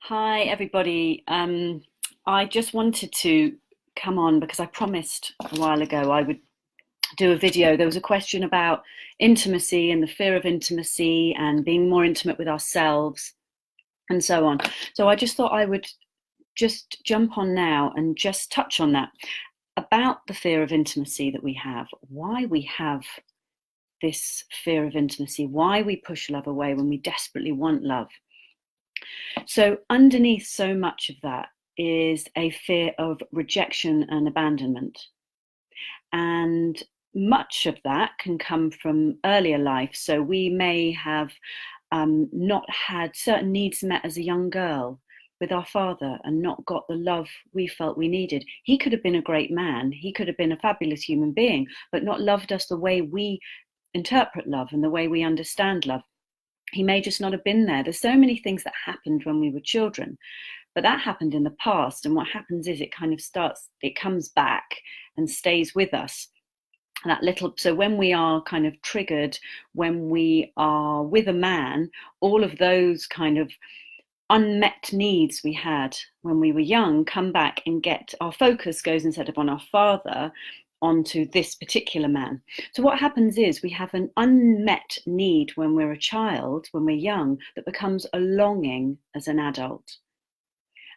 Hi, everybody. I just wanted to come on because I promised a while ago I would do a video. There was a question about intimacy and the fear of intimacy and being more intimate with ourselves and so on. So I just thought I would just jump on now and just touch on that about the fear of intimacy that we have, why we have this fear of intimacy, why we push love away when we desperately want love. So underneath so much of that is a fear of rejection and abandonment. And much of that can come from earlier life. So we may have not had certain needs met as a young girl with our father and not got the love we felt we needed. He could have been a great man. He could have been a fabulous human being, but not loved us the way we interpret love and the way we understand love. He may just not have been there. There's so many things that happened when we were children, but that happened in the past. And what happens is it comes back and stays with us. So when we are kind of triggered, when we are with a man, all of those kind of unmet needs we had when we were young come back and our focus goes, instead of on our father, onto this particular man. So what happens is we have an unmet need when we're a child, when we're young, that becomes a longing as an adult.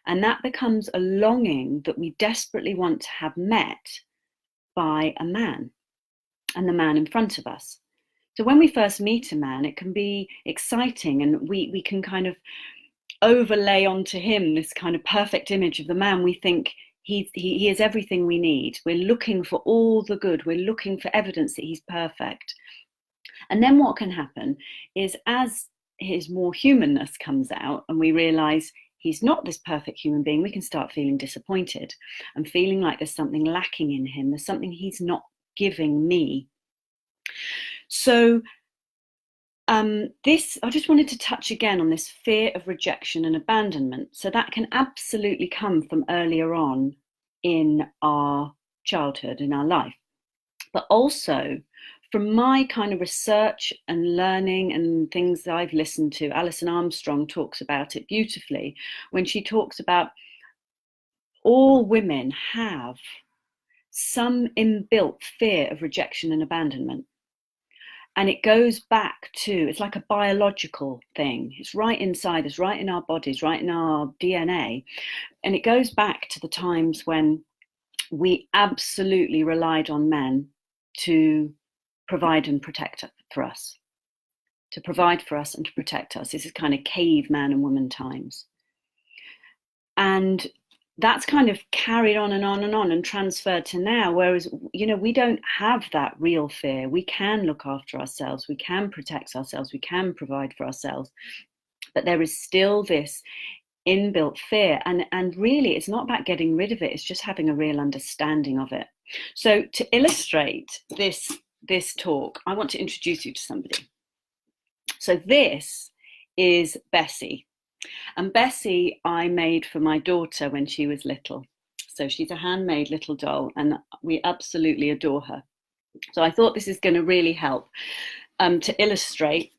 And that becomes a longing that we desperately want to have met by a man and the man in front of us. So when we first meet a man, it can be exciting, and we can kind of overlay onto him this kind of perfect image of the man. We think he is everything we need. We're looking for all the good. We're looking for evidence that he's perfect. And then what can happen is, as his more humanness comes out and we realize he's not this perfect human being, we can start feeling disappointed and feeling like there's something lacking in him. There's something he's not giving me. So I just wanted to touch again on this fear of rejection and abandonment. So that can absolutely come from earlier on in our childhood, in our life, but also from my kind of research and learning and things that I've listened to. Alison Armstrong talks about it beautifully when she talks about all women have some inbuilt fear of rejection and abandonment. And it goes back to, it's like a biological thing. It's right inside us, right in our bodies, right in our DNA. And it goes back to the times when we absolutely relied on men to provide and protect for us, to provide for us and to protect us. This is kind of caveman and woman times. And that's kind of carried on and on and on and transferred to now, whereas, we don't have that real fear. We can look after ourselves, we can protect ourselves, we can provide for ourselves, but there is still this inbuilt fear, and really it's not about getting rid of it, it's just having a real understanding of it. So to illustrate this talk, I want to introduce you to somebody. So this is Bessie. And Bessie I made for my daughter when she was little. So she's a handmade little doll and we absolutely adore her. So I thought this is going to really help to illustrate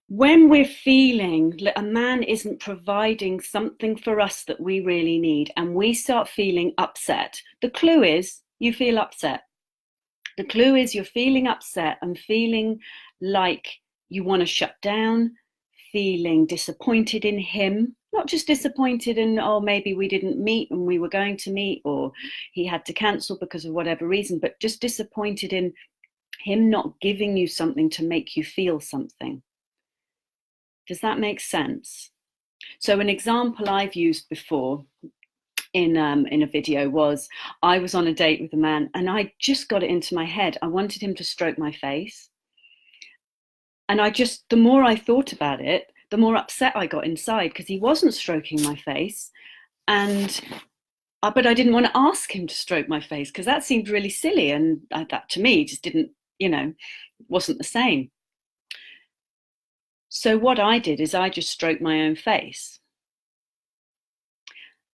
when we're feeling that a man isn't providing something for us that we really need and we start feeling upset. The clue is you feel upset. The clue is you're feeling upset and feeling like you want to shut down, feeling disappointed in him, not just disappointed in, maybe we didn't meet when we were going to meet, or he had to cancel because of whatever reason, but just disappointed in him not giving you something to make you feel something. Does that make sense? So an example I've used before in a video was, I was on a date with a man and I just got it into my head. I wanted him to stroke my face. And the more I thought about it, the more upset I got inside because he wasn't stroking my face. But I didn't want to ask him to stroke my face because that seemed really silly. And that to me just didn't, wasn't the same. So what I did is I just stroked my own face.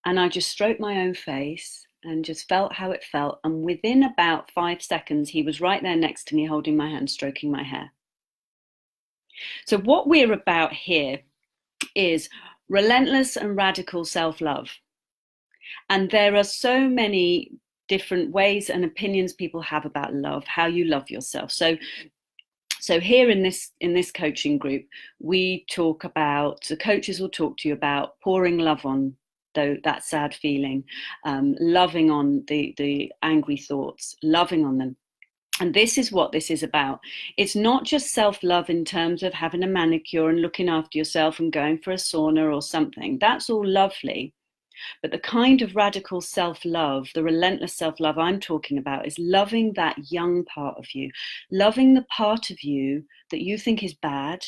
And I just stroked my own face and just felt how it felt. And within about 5 seconds, he was right there next to me, holding my hand, stroking my hair. So what we're about here is relentless and radical self-love. And there are so many different ways and opinions people have about love, how you love yourself. So here in this coaching group, we talk about, the coaches will talk to you about pouring love on that sad feeling, loving on the angry thoughts, loving on them. And this is what this is about. It's not just self-love in terms of having a manicure and looking after yourself and going for a sauna or something. That's all lovely. But the kind of radical self-love, the relentless self-love I'm talking about, is loving that young part of you, loving the part of you that you think is bad,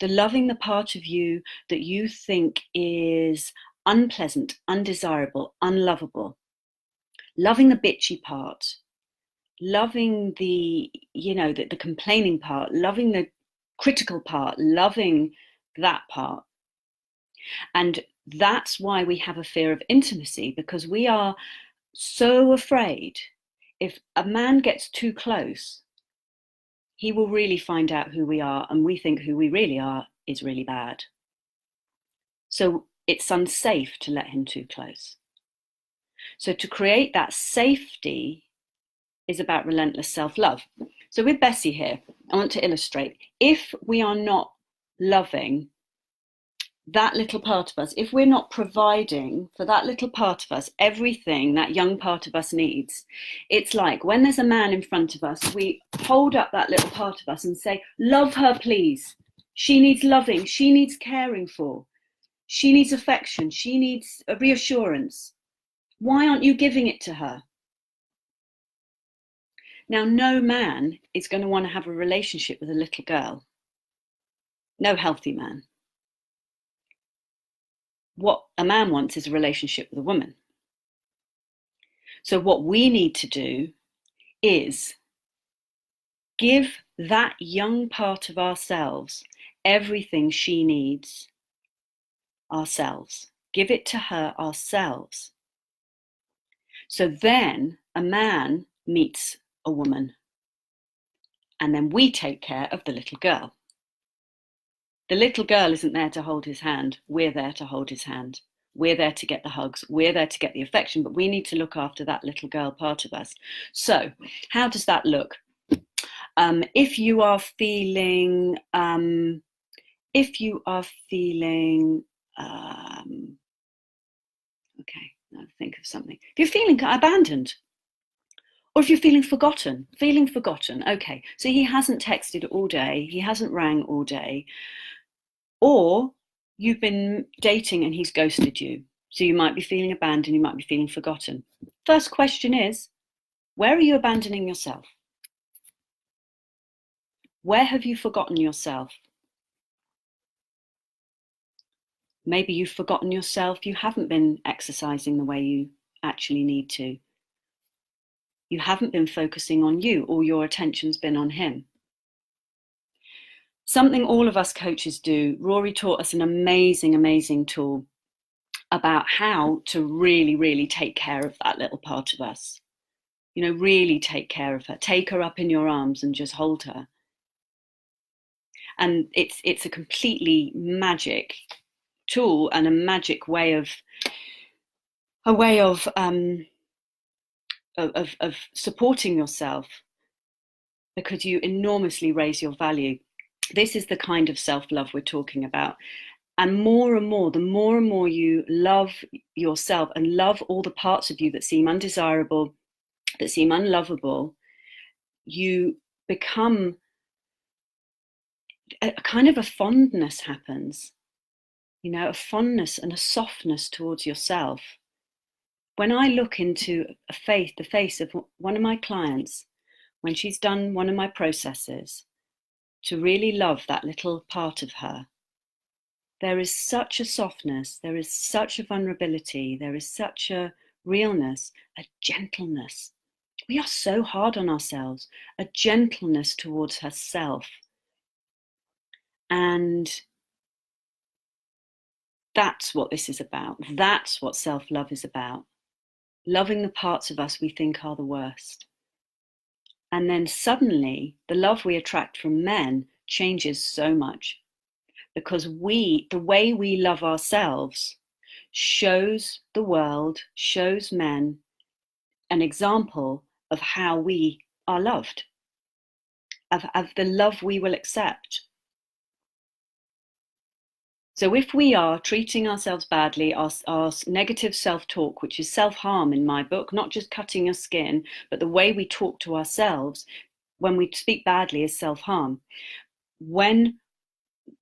loving the part of you that you think is unpleasant, undesirable, unlovable, loving the bitchy part, loving the complaining part, loving the critical part, loving that part. And that's why we have a fear of intimacy, because we are so afraid if a man gets too close, he will really find out who we are, and we think who we really are is really bad. So it's unsafe to let him too close. So to create that safety is about relentless self-love. So with Bessie here, I want to illustrate, if we are not loving that little part of us, if we're not providing for that little part of us everything that young part of us needs, it's like when there's a man in front of us, we hold up that little part of us and say, love her, please. She needs loving. She needs caring for. She needs affection. She needs a reassurance. Why aren't you giving it to her? Now, no man is going to want to have a relationship with a little girl. No healthy man. What a man wants is a relationship with a woman. So what we need to do is give that young part of ourselves everything she needs ourselves. Give it to her ourselves. So then a man meets a woman, and then we take care of the little girl. The little girl isn't there to hold his hand. We're there to hold his hand. We're there to get the hugs. We're there to get the affection, but we need to look after that little girl part of us. So how does that look? If you are feeling, okay, I'll think of something. If you're feeling abandoned, or if you're feeling forgotten, okay, so he hasn't texted all day, he hasn't rang all day, or you've been dating and he's ghosted you. So you might be feeling abandoned, you might be feeling forgotten. First question is, where are you abandoning yourself? Where have you forgotten yourself? Maybe you've forgotten yourself, you haven't been exercising the way you actually need to. You haven't been focusing on you, all your attention's been on him. Something all of us coaches do, Rory taught us an amazing, amazing tool about how to really, really take care of that little part of us. You know, really take care of her. Take her up in your arms and just hold her. And it's a completely magic tool and a magic way of supporting yourself, because you enormously raise your value. This is the kind of self-love we're talking about. And more, the more and more you love yourself and love all the parts of you that seem undesirable, that seem unlovable, you become a kind of a fondness happens, you know, a fondness and a softness towards yourself. When I look into the face of one of my clients, when she's done one of my processes, to really love that little part of her, there is such a softness, there is such a vulnerability, there is such a realness, a gentleness. We are so hard on ourselves, a gentleness towards herself. And that's what this is about. That's what self-love is about. Loving the parts of us we think are the worst. And then suddenly the love we attract from men changes so much, because the way we love ourselves shows the world, shows men an example of how we are loved, of the love we will accept. So if we are treating ourselves badly, our negative self-talk, which is self-harm in my book, not just cutting your skin, but the way we talk to ourselves when we speak badly is self-harm. When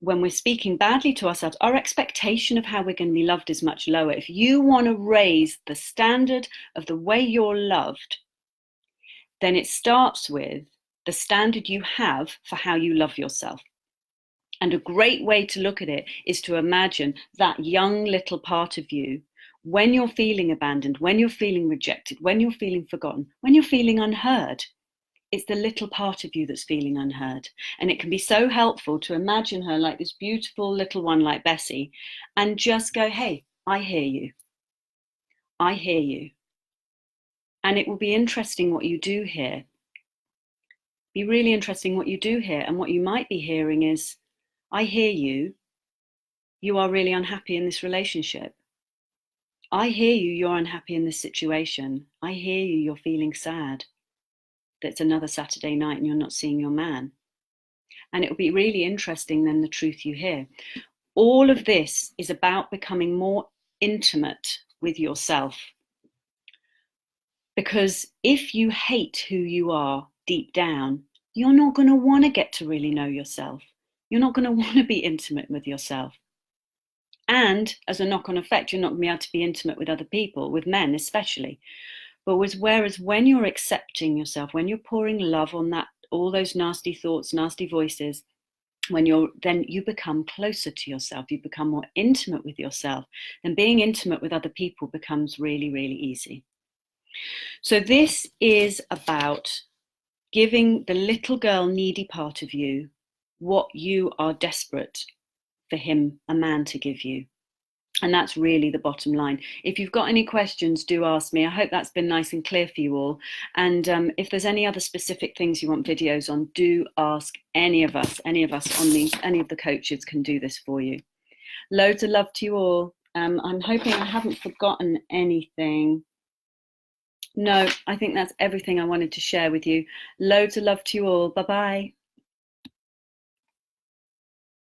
we're speaking badly to ourselves, our expectation of how we're going to be loved is much lower. If you want to raise the standard of the way you're loved, then it starts with the standard you have for how you love yourself. And a great way to look at it is to imagine that young little part of you, when you're feeling abandoned, when you're feeling rejected, when you're feeling forgotten, when you're feeling unheard. It's the little part of you that's feeling unheard. And it can be so helpful to imagine her like this beautiful little one like Bessie and just go, hey, I hear you. I hear you. And it will be interesting what you do here. Be really interesting what you do here. And what you might be hearing is, I hear you. You are really unhappy in this relationship. I hear you. You're unhappy in this situation. I hear you. You're feeling sad. It's another Saturday night and you're not seeing your man. And it will be really interesting then the truth you hear. All of this is about becoming more intimate with yourself. Because if you hate who you are deep down, you're not going to want to get to really know yourself. You're not going to want to be intimate with yourself. And as a knock-on effect, you're not going to be able to be intimate with other people, with men especially. But whereas when you're accepting yourself, when you're pouring love on that, all those nasty thoughts, nasty voices, then you become closer to yourself, you become more intimate with yourself, and being intimate with other people becomes really, really easy. So this is about giving the little girl needy part of you what you are desperate for him, a man, to give you. And that's really the bottom line. If you've got any questions, do ask me. I hope that's been nice and clear for you all. And if there's any other specific things you want videos on, do ask any of us any of the coaches can do this for you. Loads of love to you all. I'm hoping I haven't forgotten anything. No, I think that's everything I wanted to share with you. Loads of love to you all. Bye-bye.